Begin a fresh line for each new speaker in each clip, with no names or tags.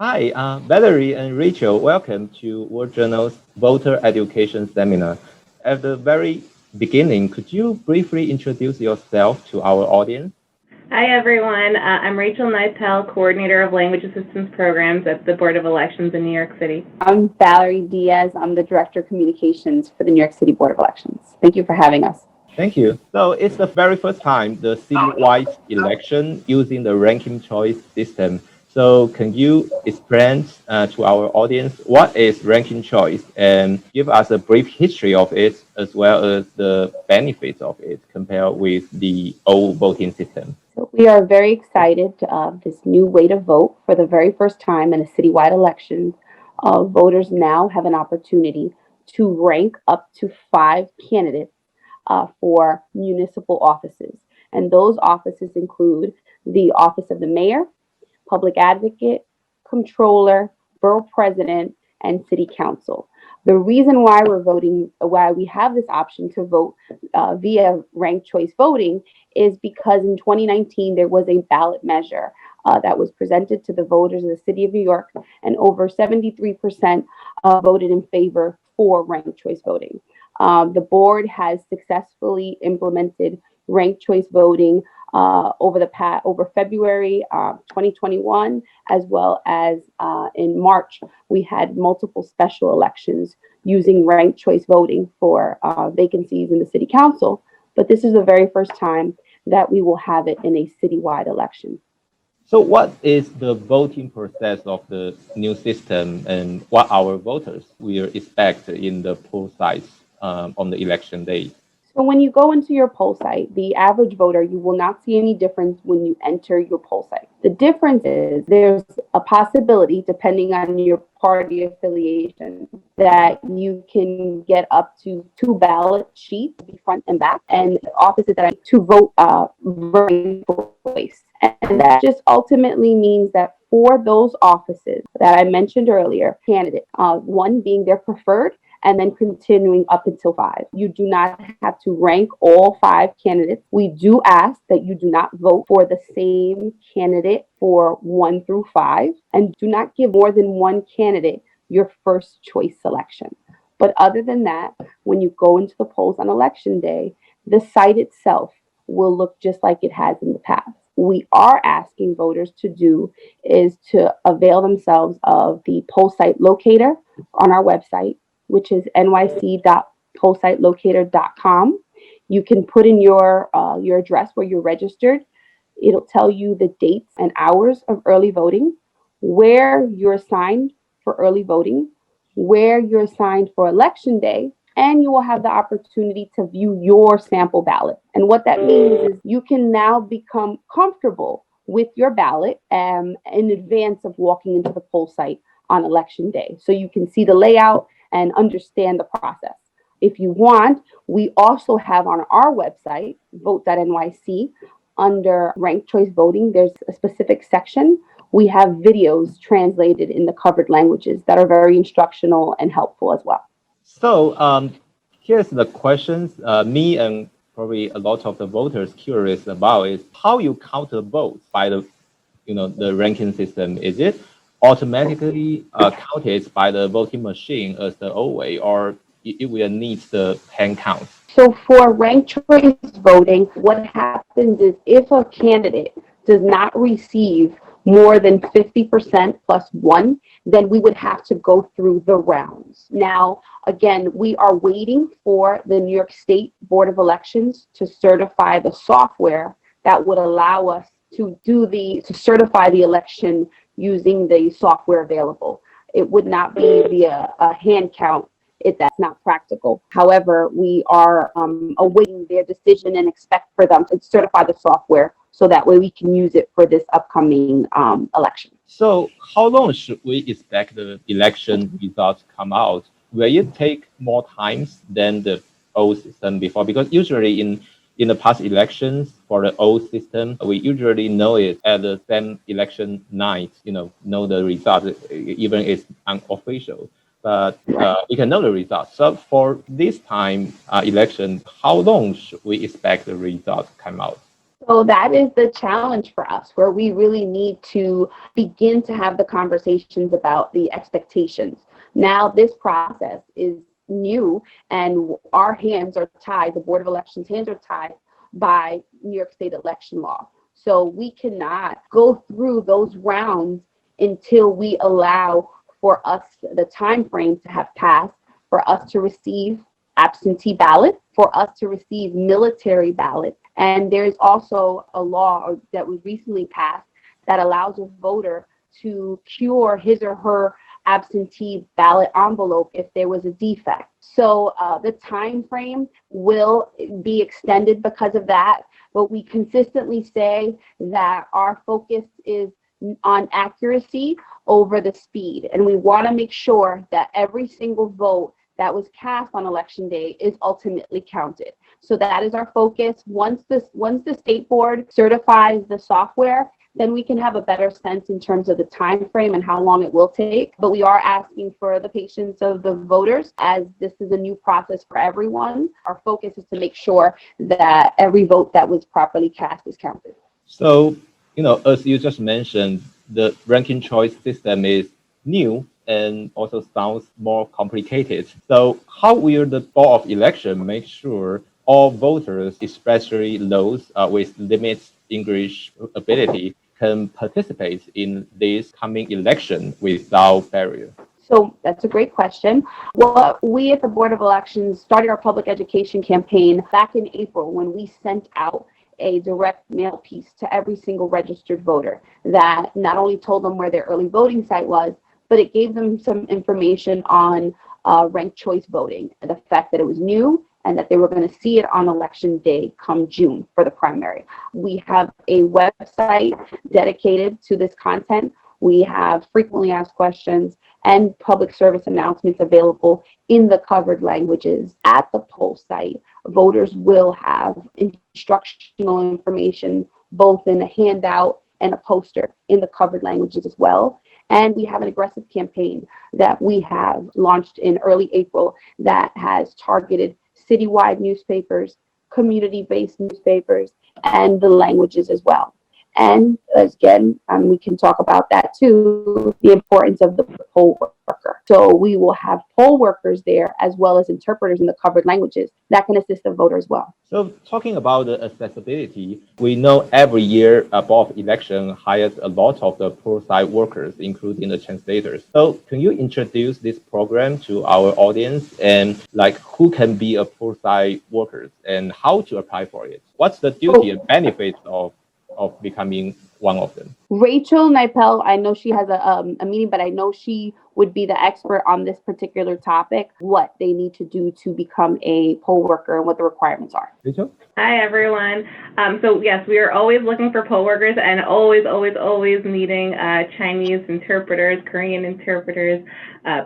Hi, Valerie and Rachel. Welcome to World Journal's Voter Education Seminar. At the very beginning, could you briefly introduce yourself to our audience?
Hi, everyone. I'm Rachel Nipel, Coordinator of Language Assistance Programs at the Board of Elections in New York City.
I'm Valerie Diaz. I'm the Director of Communications for the New York City Board of Elections. Thank you for having us.
Thank you. So it's the very first time the citywide election using the ranking choice system. So can you explain to our audience what is ranking choice and give us a brief history of it as well as the benefits of it compared with the old voting system?
So we are very excited of this new way to vote for the very first time in a citywide election. Voters now have an opportunity to rank up to 5 candidates for municipal offices. And those offices include the office of the mayor, public advocate, controller, borough president, and city council. The reason why we have this option to vote via ranked choice voting is because in 2019 there was a ballot measure that was presented to the voters of the city of New York, and over 73% voted in favor for ranked choice voting. The board has successfully implemented ranked choice voting over February 2021, as well as in March. We had multiple special elections using ranked choice voting for vacancies in the city council. But this is the very first time that we will have it in a citywide election.
So what is the voting process of the new system and what our voters will expect in the poll sites on the election day?
So when you go into your poll site, the average voter, you will not see any difference when you enter your poll site. The difference is there's a possibility, depending on your party affiliation, that you can get up to 2 ballot sheets, front and back, and offices that are to vote voice. And that just ultimately means that for those offices that I mentioned earlier, candidate, one being their preferred, and then continuing up until 5. You do not have to rank all 5 candidates. We do ask that you do not vote for the same candidate for 1 through 5, and do not give more than one candidate your first choice selection. But other than that, when you go into the polls on election day, the site itself will look just like it has in the past. We are asking voters to do is to avail themselves of the poll site locator on our website, which is nyc.pollsitelocator.com. You can put in your address where you're registered. It'll tell you the dates and hours of early voting, where you're assigned for early voting, where you're assigned for election day, and you will have the opportunity to view your sample ballot. And what that means is you can now become comfortable with your ballot in advance of walking into the poll site on election day. So you can see the layout and understand the process. If you want, we also have on our website, vote.nyc, under ranked choice voting, there's a specific section. We have videos translated in the covered languages that are very instructional and helpful as well.
So here's the questions me and probably a lot of the voters curious about is how you count the votes by the ranking system. Is it automatically counted by the voting machine as the old way, or it will need the hand count?
So for ranked choice voting, what happens is if a candidate does not receive more than 50% plus 1, then we would have to go through the rounds. Now, again, we are waiting for the New York State Board of Elections to certify the software that would allow us to certify the election using the software available. It would not be via a hand count. That's not practical. However, we are awaiting their decision and expect for them to certify the software so that way we can use it for this upcoming election.
So how long should we expect the election results come out? Will it take more times than the old system before? Because usually in the past elections for the old system, we usually know it at the same election night, know the results, even if it's unofficial. But we can know the results. So for this time election, how long should we expect the results to come out?
So that is the challenge for us, where we really need to begin to have the conversations about the expectations. Now, this process is new, and our hands are tied, the Board of Elections' hands are tied by New York State election law. So we cannot go through those rounds until we allow for us the time frame to have passed for us to receive absentee ballot, for us to receive military ballot. And there's also a law that was recently passed that allows a voter to cure his or her absentee ballot envelope if there was a defect. So the time frame will be extended because of that, but we consistently say that our focus is on accuracy over the speed, and we want to make sure that every single vote that was cast on election day is ultimately counted. So that is our focus. Once the state board certifies the software, then we can have a better sense in terms of the time frame and how long it will take. But we are asking for the patience of the voters, as this is a new process for everyone. Our focus is to make sure that every vote that was properly cast is counted.
So, as you just mentioned, the ranking choice system is new and also sounds more complicated. So how will the Board of Election make sure all voters, especially those with limited English ability, can participate in this coming election without barrier?
So that's a great question. Well, we at the Board of Elections started our public education campaign back in April, when we sent out a direct mail piece to every single registered voter that not only told them where their early voting site was, but it gave them some information on ranked choice voting, and the fact that it was new and that they were going to see it on election day come June for the primary. We have a website dedicated to this content. We have frequently asked questions and public service announcements available in the covered languages at the poll site. Voters will have instructional information both in a handout and a poster in the covered languages as well. And we have an aggressive campaign that we have launched in early April that has targeted citywide newspapers, community-based newspapers, and the languages as well. And again, we can talk about that too, the importance of the poll worker. So we will have poll workers there as well as interpreters in the covered languages that can assist the voter as well.
So talking about the accessibility, we know every year a Board of Election hires a lot of the poll site workers, including the translators. So can you introduce this program to our audience, and who can be a poll site worker and how to apply for it? What's the duty and benefits of becoming one of them?
Rachel Nipel, I know she has a meeting, but I know she would be the expert on this particular topic, what they need to do to become a poll worker and what the requirements are.
Rachel?
Hi, everyone. So yes, we are always looking for poll workers, and always needing Chinese interpreters, Korean interpreters,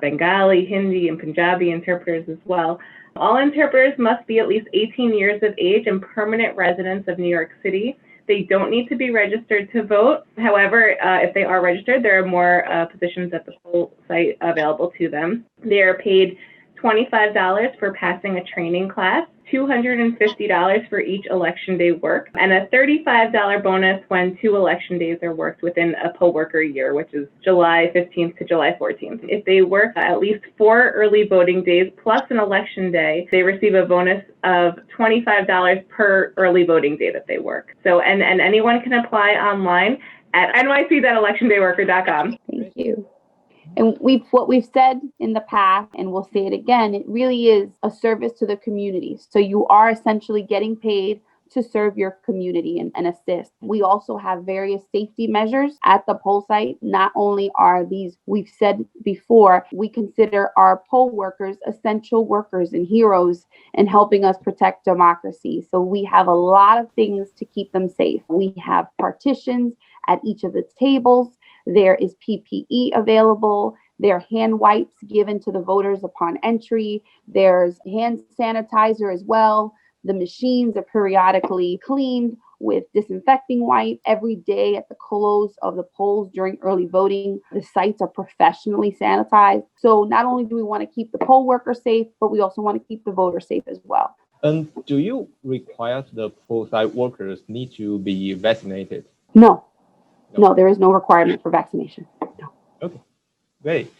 Bengali, Hindi, and Punjabi interpreters as well. All interpreters must be at least 18 years of age and permanent residents of New York City. They don't need to be registered to vote. However, if they are registered, there are more positions at the poll site available to them. They are paid $25 for passing a training class, $250 for each election day worked, and a $35 bonus when 2 election days are worked within a poll worker year, which is July 15th to July 14th. If they work at least 4 early voting days plus an election day, they receive a bonus of $25 per early voting day that they work. So, and anyone can apply online at nyc.electiondayworker.com.
Thank you. And what we've said in the past, and we'll say it again, it really is a service to the community. So you are essentially getting paid to serve your community and assist. We also have various safety measures at the poll site. Not only are these, we've said before, we consider our poll workers essential workers and heroes in helping us protect democracy. So we have a lot of things to keep them safe. We have partitions at each of the tables. There is PPE available. There are hand wipes given to the voters upon entry. There's hand sanitizer as well. The machines are periodically cleaned with disinfecting wipe every day at the close of the polls during early voting. The sites are professionally sanitized. So not only do we want to keep the poll worker safe, but we also want to keep the voter safe as well.
And do you require the poll site workers need to be vaccinated?
No, there is no requirement for vaccination. No.
Okay, great.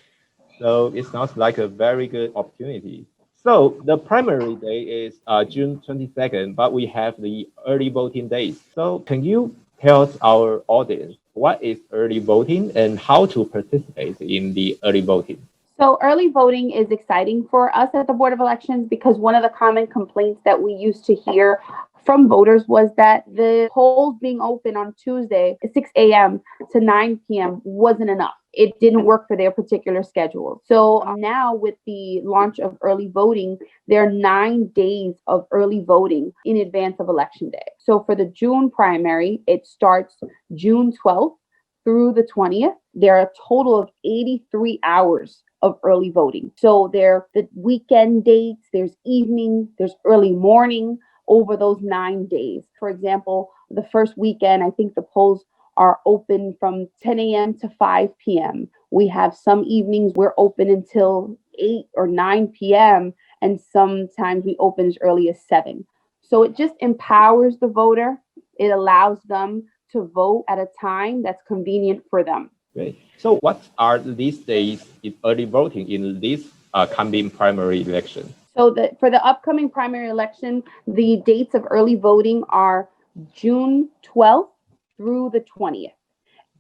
So it sounds like a very good opportunity. So the primary day is June 22nd, but we have the early voting days. So can you tell our audience what is early voting and how to participate in the early voting?
So early voting is exciting for us at the Board of Elections because one of the common complaints that we used to hear from voters was that the polls being open on Tuesday at 6 a.m. to 9 p.m. wasn't enough. It didn't work for their particular schedule. So now with the launch of early voting, there are 9 days of early voting in advance of Election Day. So for the June primary, it starts June 12th through the 20th. There are a total of 83 hours of early voting. So there are the weekend dates, there's evening, there's early morning over those 9 days. For example, the first weekend, I think the polls are open from 10 a.m. to 5 p.m. We have some evenings we're open until 8 or 9 p.m. and sometimes we open as early as 7. So it just empowers the voter. It allows them to vote at a time that's convenient for them.
Great. So what are these days in early voting in this coming primary election?
So for the upcoming primary election, the dates of early voting are June 12th through the 20th.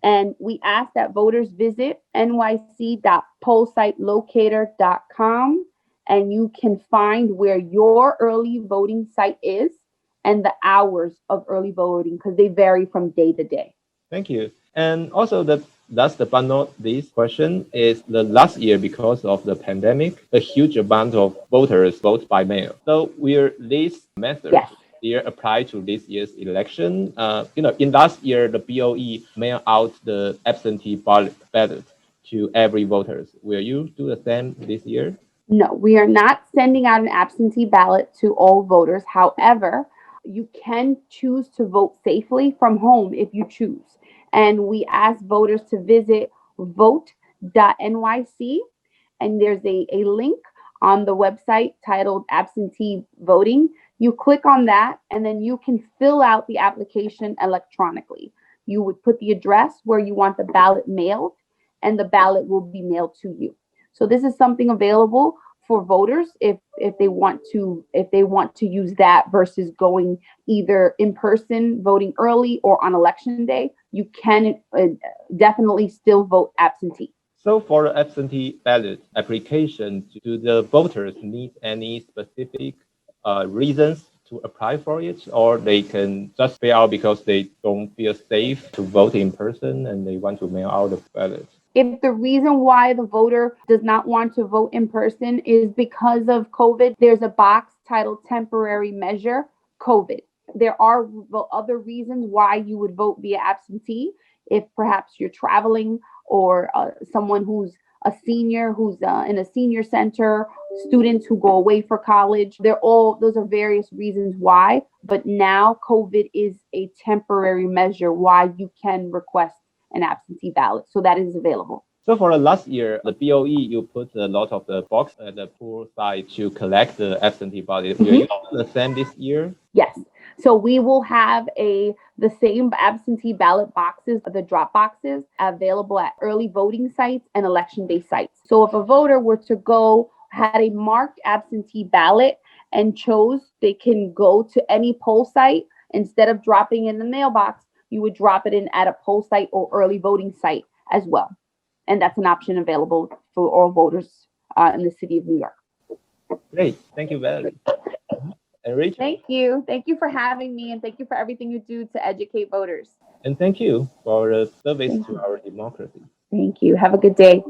And we ask that voters visit nyc.pollsitelocator.com and you can find where your early voting site is and the hours of early voting because they vary from day to day.
Thank you. And also that's the but not this question is the last year because of the pandemic, a huge amount of voters vote by mail. So will this method here apply to this year's election? In last year, the BOE mailed out the absentee ballot to every voter. Will you do the same this year?
No, we are not sending out an absentee ballot to all voters. However, you can choose to vote safely from home if you choose. And we ask voters to visit vote.nyc. And there's a link on the website titled Absentee Voting. You click on that, and then you can fill out the application electronically. You would put the address where you want the ballot mailed, and the ballot will be mailed to you. So this is something available for voters if they want to use that versus going either in person voting early or on election day. You can definitely still vote absentee.
So for the absentee ballot application, do the voters need any specific reasons to apply for it, or they can just fill out because they don't feel safe to vote in person and they want to mail out the ballot?
If the reason why the voter does not want to vote in person is because of COVID, there's a box titled Temporary Measure COVID. There are other reasons why you would vote via absentee. If perhaps you're traveling or someone who's a senior who's in a senior center, students who go away for college, those are various reasons why. But now COVID is a temporary measure why you can request an absentee ballot. So that is available.
So for the last year, the BOE, you put a lot of the box at the pool side to collect the absentee ballot. Will you do the same this year?
Yes. So we will have the same absentee ballot boxes, the drop boxes, available at early voting sites and election day sites. So if a voter were to had a marked absentee ballot and chose, they can go to any poll site. Instead of dropping in the mailbox, you would drop it in at a poll site or early voting site as well. And that's an option available for all voters in the city of New York.
Great. Thank you, Valerie. And Rachel.
Thank you. Thank you for having me, and thank you for everything you do to educate voters.
And thank you for the service to our democracy.
Thank you. Have a good day.